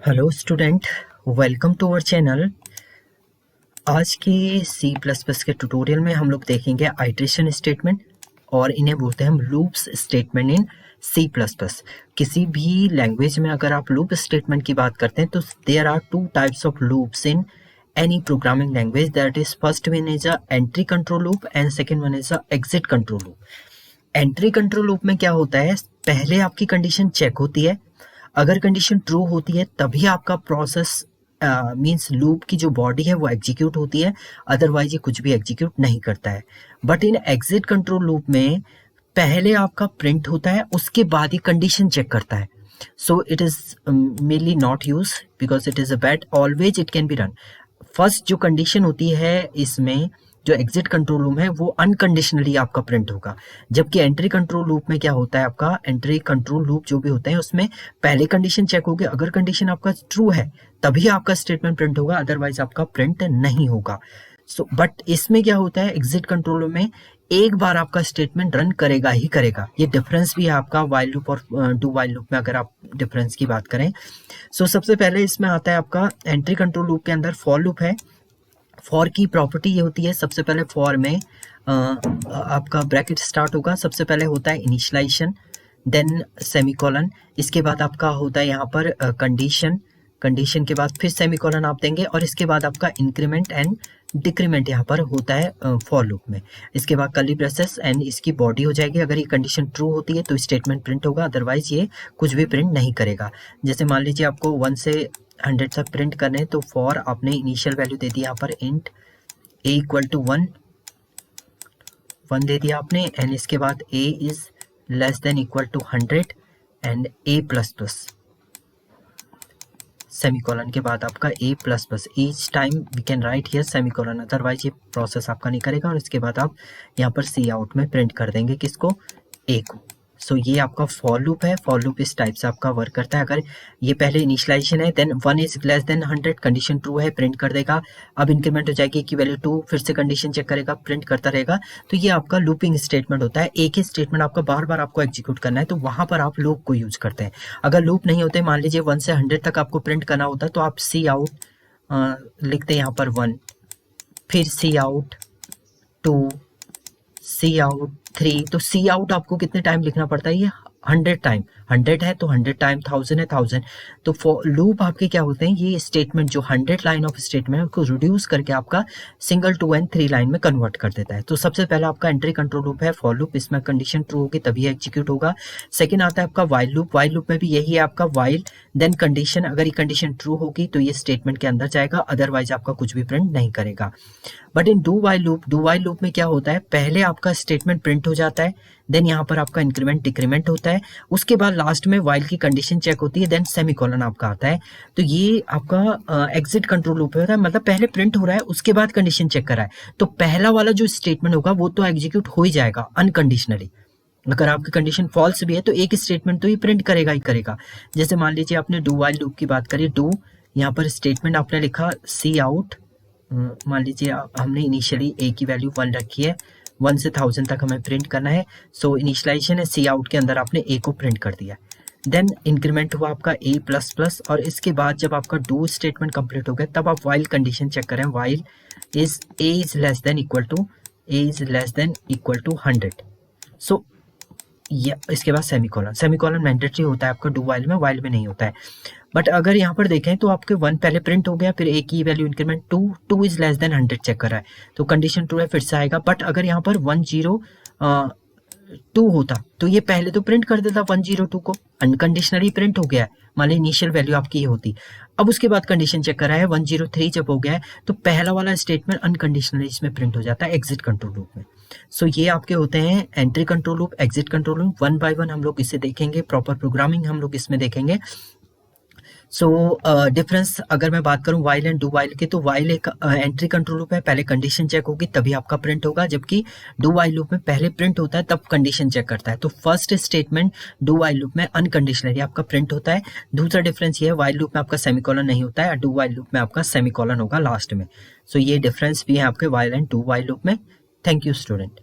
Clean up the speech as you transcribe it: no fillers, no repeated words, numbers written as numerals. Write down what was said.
Hello student, welcome to our channel. आज के C plus plus के ट्यूटोरियल में हम लोग देखेंगे आइटरेशन स्टेटमेंट और इन्हें बोलते हैं हम loops statement in C plus plus. किसी भी लैंग्वेज में अगर आप लूप स्टेटमेंट की बात करते हैं तो there are two types of loops in any programming language. That is first one is a entry control loop and second one is a exit control loop. Entry control loop में क्या होता है, पहले आपकी कंडीशन चेक होती है, अगर condition true होती है तभी आपका प्रोसेस मींस लूप की जो बॉडी है वो एग्जीक्यूट होती है, अदरवाइज ये कुछ भी एग्जीक्यूट नहीं करता है। But in exit control loop में पहले आपका प्रिंट होता है, उसके बाद ही कंडीशन चेक करता है। So it is mainly not use because it is a bad, always it can be run. First जो कंडीशन होती है इसमें जो एग्जिट कंट्रोल लूप है वो अनकंडीशनली आपका प्रिंट होगा, जबकि एंट्री कंट्रोल लूप में क्या होता है, आपका एंट्री कंट्रोल लूप जो भी होते हैं उसमें पहले कंडीशन चेक होगी, अगर कंडीशन आपका ट्रू है तभी आपका स्टेटमेंट प्रिंट होगा, अदरवाइज आपका प्रिंट नहीं होगा। सो बट इसमें क्या होता है, एग्जिट कंट्रोल लूप में एक बार आपका स्टेटमेंट रन करेगा ही करेगा। ये डिफरेंस भी है आपका वाइल लूप और डू वाइल लूप में, अगर आप डिफरेंस की बात करें। सबसे पहले इसमें आता है आपका एंट्री कंट्रोल लूप के अंदर फॉर लूप है। फॉर की प्रॉपर्टी ये होती है, सबसे पहले फॉर में आपका ब्रैकेट स्टार्ट होगा, सबसे पहले होता है इनिशियलाइजेशन, देन सेमीकोलन, इसके बाद आपका होता है यहाँ पर कंडीशन के बाद फिर सेमीकोलन आप देंगे, और इसके बाद आपका इंक्रीमेंट एंड डिक्रीमेंट यहाँ पर होता है फॉर लूप में। इसके बाद कर्ली ब्रेसेस एंड इसकी बॉडी हो जाएगी। अगर ये कंडीशन ट्रू होती है तो स्टेटमेंट प्रिंट होगा, अदरवाइज ये कुछ भी प्रिंट नहीं करेगा। जैसे मान लीजिए आपको 1 से 100 तक प्रिंट करने हैं, तो फॉर आपने इनिशियल वैल्यू दे दी यहाँ पर इंट a इक्वल टू 1 दे दिया आपने, एंड इसके बाद a is less than equal to 100 and a plus plus, semicolon के बाद आपका a plus plus. Each time we can write here semicolon, otherwise ये प्रोसेस आपका नहीं करेगा। और इसके बाद आप यहाँ पर सी आउट में प्रिंट कर देंगे किसको, a को। ये आपका फॉर लूप है। फॉर लूप इस टाइप से आपका वर्क करता है। अगर ये पहले इनिशियलाइजेशन है, then 1 is less than 100, condition true है, प्रिंट कर देगा। अब इंक्रीमेंट हो जाएगी की वैल्यू 2, फिर से कंडीशन चेक करेगा, प्रिंट करता रहेगा। तो ये आपका लूपिंग स्टेटमेंट होता है। एक ही स्टेटमेंट आपका बार बार आपको एग्जीक्यूट करना है, तो वहां पर आप लूप को यूज करते हैं। अगर लूप नहीं होते, मान लीजिए 1 से 100 तक आपको प्रिंट करना होता है, तो आप सी आउट लिखते हैं यहाँ पर 1, फिर सी आउट 2, सी आउट 3। तो सी आउट आपको कितने टाइम लिखना पड़ता है, ये 100 टाइम। 100 है तो 100 टाइम, 1000 है 1000। तो फॉर लूप आपके क्या होते हैं, ये स्टेटमेंट जो 100 लाइन ऑफ स्टेटमेंट है उसको रिड्यूस करके आपका सिंगल 2 एंड 3 लाइन में कन्वर्ट कर देता है। तो सबसे पहला आपका एंट्री कंट्रोल लूप है फॉर लूप, इसमें कंडीशन ट्रू होगी तभी एग्जीक्यूट होगा। सेकेंड आता है आपका वाइल लूप। वाइल लूप में भी यही है आपका वाइल देन कंडीशन, अगर ये कंडीशन ट्रू होगी तो ये स्टेटमेंट के अंदर जाएगा, अदरवाइज आपका कुछ भी प्रिंट नहीं करेगा। But in do while loop में क्या होता है, पहले आपका स्टेटमेंट प्रिंट हो जाता है, देन यहाँ पर आपका इंक्रीमेंट डिक्रीमेंट होता है, उसके बाद लास्ट में वाइल की कंडीशन चेक होती है, देन सेमीकोलन आपका आता है। तो ये आपका एग्जिट कंट्रोल लूप होता है, मतलब पहले प्रिंट हो रहा है उसके बाद कंडीशन चेक कर रहा है। तो पहला वाला जो स्टेटमेंट होगा वो तो एग्जीक्यूट हो ही जाएगा अनकंडीशनली। अगर आपकी कंडीशन फॉल्स भी है तो एक स्टेटमेंट तो ये प्रिंट करेगा ही करेगा। जैसे मान लीजिए आपने डू वाइल लूप की बात करी, डू यहाँ पर स्टेटमेंट आपने लिखा सी आउट, मान लीजिए हमने इनिशियली a की वैल्यू 1 रखी है, 1 से 1000 तक हमें प्रिंट करना है। इनिशियलाइजेशन है, सी आउट के अंदर आपने a को प्रिंट कर दिया, देन इंक्रीमेंट हुआ आपका a प्लस प्लस, और इसके बाद जब आपका डू स्टेटमेंट कंप्लीट हो गया तब आप वाइल कंडीशन चेक करें, while is a is less than equal to 100। इसके बाद सेमीकोलन मैंडेटरी होता है आपका डू वाइल वाइल में नहीं होता है। बट अगर यहाँ पर देखें तो आपके 1 पहले प्रिंट हो गया, फिर a की value increment 2 is less than 100 check कर रहा है, तो कंडीशन ट्रू है, फिर से आएगा। बट अगर यहाँ पर 102 होता तो ये पहले तो प्रिंट कर देता 102 को, अनकंडीशनली प्रिंट हो गया है, मान ली इनिशियल वैल्यू आपकी ये होती। अब उसके बाद कंडीशन चेक कर रहा है 103 जब हो गया है, तो पहला वाला स्टेटमेंट अनकंडीशनली इसमें प्रिंट हो जाता है एग्जिट कंट्रोल लूप में। ये आपके होते हैं entry control loop, exit control loop. 1 by 1 हम लोग इसे देखेंगे, प्रॉपर प्रोग्रामिंग हम लोग इसमें देखेंगे। डिफरेंस अगर मैं बात करूं वाइल एंड डू वाइल के, तो वाइल एक एंट्री कंट्रोल लूप है, पहले कंडीशन चेक होगी तभी आपका प्रिंट होगा, जबकि डू वाइल लूप में पहले प्रिंट होता है तब कंडीशन चेक करता है। तो first statement do while loop में अनकंडीशनली आपका प्रिंट होता है। दूसरा डिफरेंस ये है, वाइल लूप में आपका सेमीकोलन नहीं होता है, डू वाइल लूप में आपका सेमीकोलन होगा लास्ट में। ये डिफरेंस भी है आपके while and do while loop में। Thank you student.